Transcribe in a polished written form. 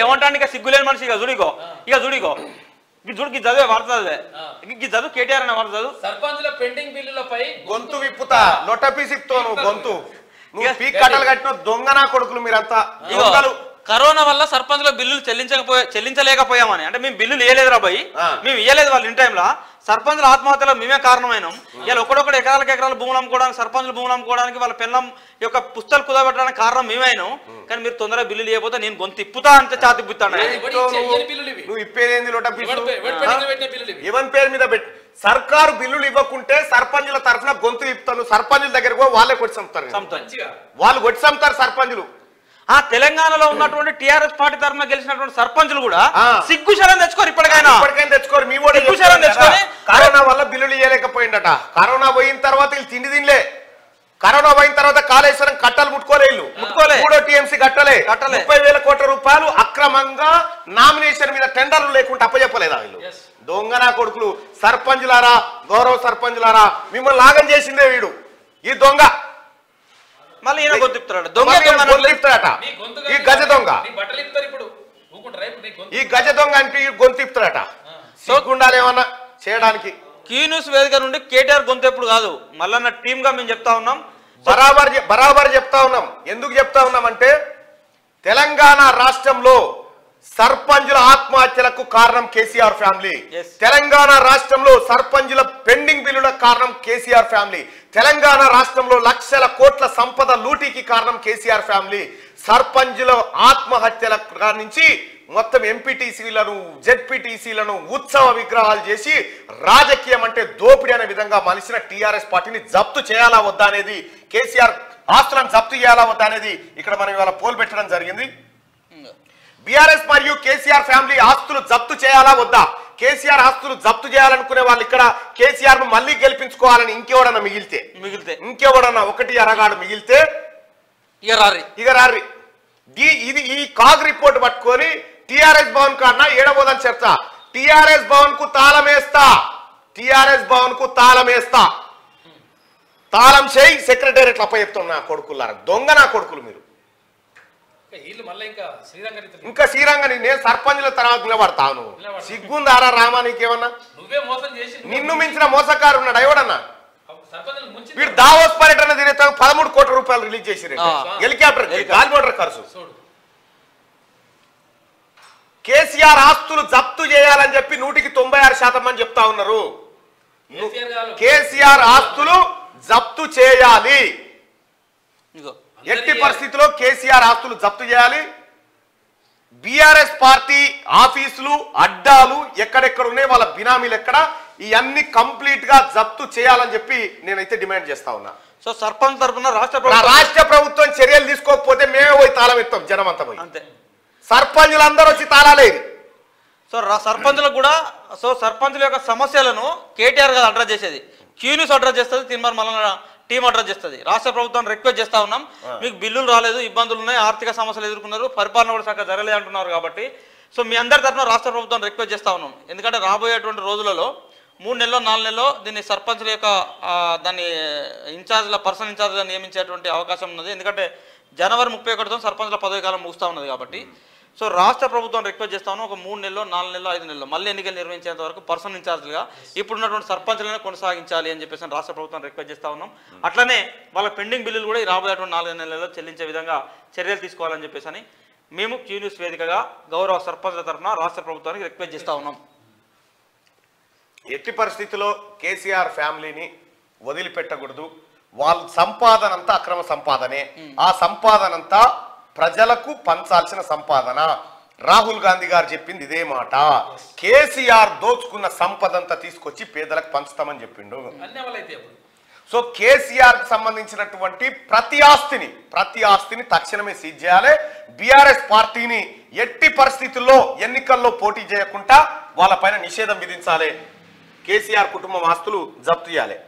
ఏమంటానికి సిగ్గులేని మనిషి ఇక చూడికో చూడికి చదివే వార్త చదివే చదువు కేటీఆర్ అనే వార్త చదువు సర్పంచుల పెండింగ్ బిల్లులపై గొంతు విప్పుతా లొట్టపీసితో నువ్వు గొంతు నువ్వు పీక్ కట్టలు కట్టిన దొంగనా కొడుకులు మీరంతా కరోనా వల్ల సర్పంచుల బిల్లులు చెల్లించలేకపోయామని అంటే మేము బిల్లులు ఇవ్వలేదు రాబోయి మేము ఇవ్వలేదు వాళ్ళు ఇన్ టైంలో సర్పంచుల ఆత్మహత్యలో మేమే కారణమైనాం ఇలా ఒకడొకడు ఎకరాల భూములు అమ్ముకోవడానికి సర్పంచుల భూములు అమ్ముకోవడానికి వాళ్ళ పిల్లం యొక్క పుస్తకాలు కుదబెట్టడానికి కారణం మేమైనాం కానీ మీరు తొందరగా బిల్లులు ఇవ్వకపోతే నేను గొంతు ఇప్పుతా అంతే చాతి ఇప్పుతాను నువ్వు ఇప్పేదేంది లొట్టపీసు ఎవరి పేరు మీద పెట్టి సర్కారు బిల్లులు ఇవ్వకుంటే సర్పంచుల తరఫున గొంతు ఇప్పుతాను సర్పంచుల దగ్గరకు వాళ్ళే కొట్టి చంపుతారు వాళ్ళు కొట్టి చంపుతారు సర్పంచులు తెలంగాణలో ఉన్నటువంటి టిఆర్ఎస్ పార్టీ తరఫున గెలిచినటువంటి సర్పంచులు కూడా సిగ్గుశరం తెచ్చుకోరు ఇప్పటికైనా తెచ్చుకోరు మీ కరోనా వల్ల బిల్లులు ఇవ్వలేకపోయిందట కరోనా పోయిన తర్వాత వీళ్ళు తిండి తినలే కరోనా పోయిన తర్వాత కాళేశ్వరం కట్టలు ముట్టుకోలే టీఎంసీ కట్టలే 30,000 కోట్ల రూపాయలు అక్రమంగా నామినేషన్ మీద టెండర్లు లేకుండా అప్పచెప్పలేదా వీళ్ళు దొంగనా కొడుకులు సర్పంచులారా గౌరవ సర్పంచులారా మిమ్మల్ని లాగం చేసిందే వీడు ఈ దొంగ మళ్ళీ ఈయన గొంతిపుతాడు ఈ గజ దొంగ ఈ గజ దొంగ అంటే గొంతిపుతాడట సోకుండాలేమన్నా చేయడానికి క్యూ న్యూస్ వేదిక నుండి కేటీఆర్ గొంతెప్పుడు కాదు మళ్ళీ టీమ్ గా మేము చెప్తా ఉన్నాం బరాబర్ చెప్తా ఉన్నాం ఎందుకు చెప్తా ఉన్నామంటే తెలంగాణ రాష్ట్రంలో సర్పంచుల ఆత్మహత్యలకు కారణం కేసీఆర్ ఫ్యామిలీ తెలంగాణ రాష్ట్రంలో సర్పంచుల పెండింగ్ బిల్లుల కారణం కేసీఆర్ ఫ్యామిలీ తెలంగాణ రాష్ట్రంలో లక్షల కోట్ల సంపద లూటీకి కారణం కేసీఆర్ ఫ్యామిలీ సర్పంచుల ఆత్మహత్యల నుంచి మొత్తం ఎంపీటీసీలను జెడ్పీటీసీలను ఉత్సవ విగ్రహాలు చేసి రాజకీయం అంటే దోపిడీ అనే విధంగా మలిసిన టీఆర్ఎస్ పార్టీని జప్తు చేయాలా వద్దా అనేది కేసీఆర్ ఆస్తులను జప్తు చేయాలా వద్దా అనేది ఇక్కడ మనం ఇవాళ పోల్ పెట్టడం జరిగింది బీఆర్ఎస్ మరియు కేసీఆర్ ఫ్యామిలీ ఆస్తులు జప్తు చేయాలా వద్దా కేసీఆర్ ఆస్తులు జప్తు చేయాలనుకునే వాళ్ళు ఇక్కడ కేసీఆర్ ను మళ్ళీ గెలిపించుకోవాలని ఇంకెవడన్నా మిగిలితే ఇంకెవడన్నా ఒకటి అరగాడు మిగిలితే ఇక రారి ఇది ఈ కాగ్ రిపోర్ట్ పట్టుకొని టిఆర్ఎస్ భవన్ కన్నా ఏడబోదని చెప్తా టిఆర్ఎస్ భవన్ కు తాళమేస్తా తాళం చేయి సెక్రటేరియట్ అప్ప చెప్తున్నా కొడుకులారా దొంగ నా కొడుకులు మీరు ఇంకా శ్రీరంగని నేను సర్పంచుల తర్వాత నిలబడతాను సిగ్గుందారా రామా నీకేమన్నా నిన్ను మించిన మోసకారు ఉన్నాడు ఎవడన్నా వీడు దావోస్ పర్యటన తిరిగితే 13 కోట్ల రూపాయలు రిలీజ్ చేసి హెలికాప్టర్ గాలిమోటర్ ఖర్చు కేసీఆర్ ఆస్తులు జప్తు చేయాలని చెప్పి 96% అని చెప్తా ఉన్నారు కేసీఆర్ ఆస్తులు జప్తు చేయాలి ఎట్టి పరిస్థితిలో కేసీఆర్ ఆస్తులు జప్తు చేయాలి బీఆర్ఎస్ పార్టీ ఆఫీసులు అడ్డాలు ఎక్కడెక్కడ ఉన్నాయి వాళ్ళ బినామీలు ఎక్కడ ఇవన్నీ కంప్లీట్ గా జప్తు చేయాలని చెప్పి నేనైతే డిమాండ్ చేస్తా ఉన్నా సో సర్పంచ్ తరఫున రాష్ట్ర ప్రభుత్వం చర్యలు తీసుకోకపోతే మేమే పోయి తాళం ఎత్తాం జనం అంతా పోయి అంతే సర్పంచులు అందరూ వచ్చి తాళాలేదు సో సర్పంచులకు కూడా సో సర్పంచుల యొక్క సమస్యలను కేటీఆర్ గారు అడ్రస్ చేసేది క్యూ న్యూస్ అడ్రస్ చేస్తుంది తిరుమల మల్లన్న టీం అడ్రస్ చేస్తుంది రాష్ట్ర ప్రభుత్వాన్ని రిక్వెస్ట్ చేస్తా ఉన్నాం మీకు బిల్లులు రాలేదు ఇబ్బందులు ఉన్నాయి ఆర్థిక సమస్యలు ఎదుర్కొన్నారు పరిపాలన కూడా చక్కగా జరగలేదు అంటున్నారు కాబట్టి సో మీ అందరి తరఫున రాష్ట్ర ప్రభుత్వాన్ని రిక్వెస్ట్ చేస్తా ఉన్నాం ఎందుకంటే రాబోయేటువంటి రోజులలో 3 నెలల్లో 4 నెలల్లో దీన్ని సర్పంచుల యొక్క దాన్ని పర్సనల్ ఇన్ఛార్జ్గా నియమించేటువంటి అవకాశం ఉన్నది ఎందుకంటే జనవరి 31తో సర్పంచుల పదవి కాలం ముగుస్తూ ఉన్నది కాబట్టి సో రాష్ట్ర ప్రభుత్వం రిక్వెస్ట్ చేస్తా ఉన్నాం ఒక 3 నెలల్లో 4 నెలల్లో 5 నెలల్లో మళ్ళీ ఎన్నికలు నిర్వహించేంత వరకు పర్సనల్ ఇన్ఛార్జ్గా ఇప్పుడున్నటువంటి సర్పంచులనే కొనసాగించాలి అని చెప్పేసి రాష్ట్ర ప్రభుత్వం రిక్వెస్ట్ చేస్తా ఉన్నాం అట్లనే వాళ్ళ పెండింగ్ బిల్లులు కూడా రాబోయేటువంటి 4 నెలల్లో చెల్లించే విధంగా చర్యలు తీసుకోవాలని చెప్పేసి మేము క్యూ న్యూస్ వేదికగా గౌరవ సర్పంచుల తరఫున రాష్ట్ర ప్రభుత్వానికి రిక్వెస్ట్ చేస్తా ఉన్నాం ఎట్టి పరిస్థితిలో కేసీఆర్ ఫ్యామిలీని వదిలిపెట్టకూడదు వాళ్ళ సంపాదన అంతా అక్రమ సంపాదనే ఆ సంపాదన అంతా ప్రజలకు పంచాల్సిన సంపాదన రాహుల్ గాంధీ గారు చెప్పింది ఇదే మాట కేసీఆర్ దోచుకున్న సంపద అంతా తీసుకొచ్చి పేదలకు పంచుతామని చెప్పిండు సో కేసీఆర్ కు సంబంధించినటువంటి ప్రతి ఆస్తిని తక్షణమే సీజ్ చేయాలి బీఆర్ఎస్ పార్టీని ఎట్టి పరిస్థితుల్లో ఎన్నికల్లో పోటీ చేయకుండా వాళ్ళపైన నిషేధం విధించాలి కేసీఆర్ కుటుంబం ఆస్తులు జప్తు చేయాలి